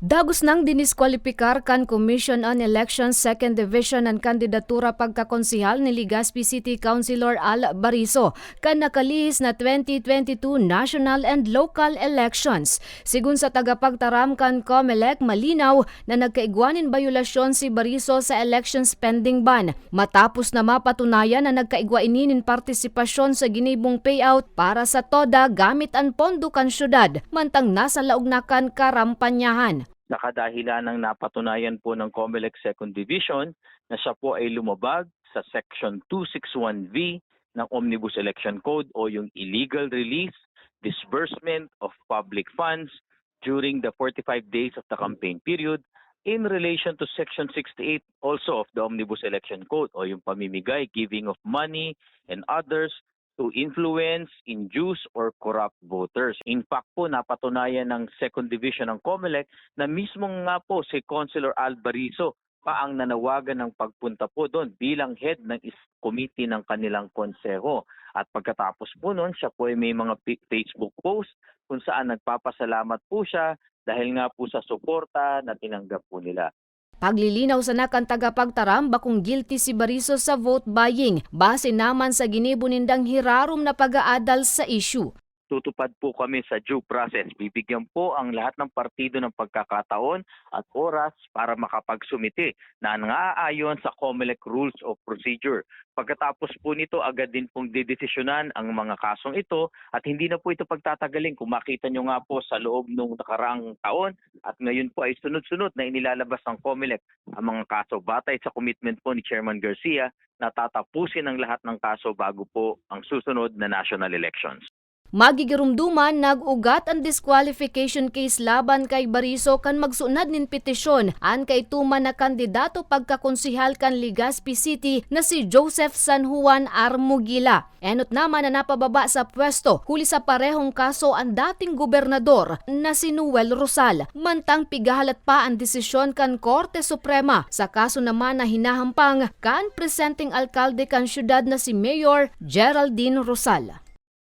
Dagos nang diniskwalipikar kan Commission on Elections Second Division ang kandidatura pagkakonsihal ni Legazpi City Councilor Al Bariso kan nakalihis na 2022 national and local elections. Sigun sa tagapagtaram kan COMELEC, malinaw na nagkaigwanin bayulasyon si Bariso sa election spending ban matapos na mapatunayan na nagkaigwainin partisipasyon sa ginibong payout para sa TODA gamit ang pondo kan syudad mantang nasa laog na kan karampanyahan. Nakadahilan ng napatunayan po ng COMELEC Second Division na siya po ay lumabag sa Section 261V ng Omnibus Election Code o yung illegal release, disbursement of public funds during the 45 days of the campaign period in relation to Section 68 also of the Omnibus Election Code o yung pamimigay, giving of money and others to influence, induce, or corrupt voters. In fact po, napatunayan ng Second Division ng COMELEC na mismong nga po si Councilor Al Bariso pa ang nanawagan ng pagpunta po doon bilang head ng committee ng kanilang konseho. At pagkatapos po noon, siya po ay may mga Facebook post kung saan nagpapasalamat po siya dahil nga po sa suporta na tinanggap po nila. Paglilinaw sa nakang tagapagtaram bakung guilty si Bariso sa vote buying base naman sa ginibo nindang hirarom na pag-aadal sa issue. Tutupad po kami sa due process. Bibigyan po ang lahat ng partido ng pagkakataon at oras para makapagsumite na naaayon sa COMELEC Rules of Procedure. Pagkatapos po nito, agad din pong didesisyonan ang mga kasong ito at hindi na po ito pagtatagaling. Kung makita nyo nga po sa loob ng nakaraang taon at ngayon po ay sunod-sunod na inilalabas ng COMELEC ang mga kaso. Batay sa commitment po ni Chairman Garcia na tatapusin ang lahat ng kaso bago po ang susunod na national elections. Magigirumduman nag-ugat ang disqualification case laban kay Bariso kan magsunad nin petisyon an kay tuman na kandidato pagkakonsihal kan Legazpi City na si Joseph San Juan Armugila. Enot naman na napababa sa pwesto huli sa parehong kaso ang dating gobernador na si Noel Rosal. Mantang pigahalat pa ang desisyon kan Korte Suprema sa kaso naman na hinahampang kan presenting alkalde kan syudad na si Mayor Geraldine Rosal.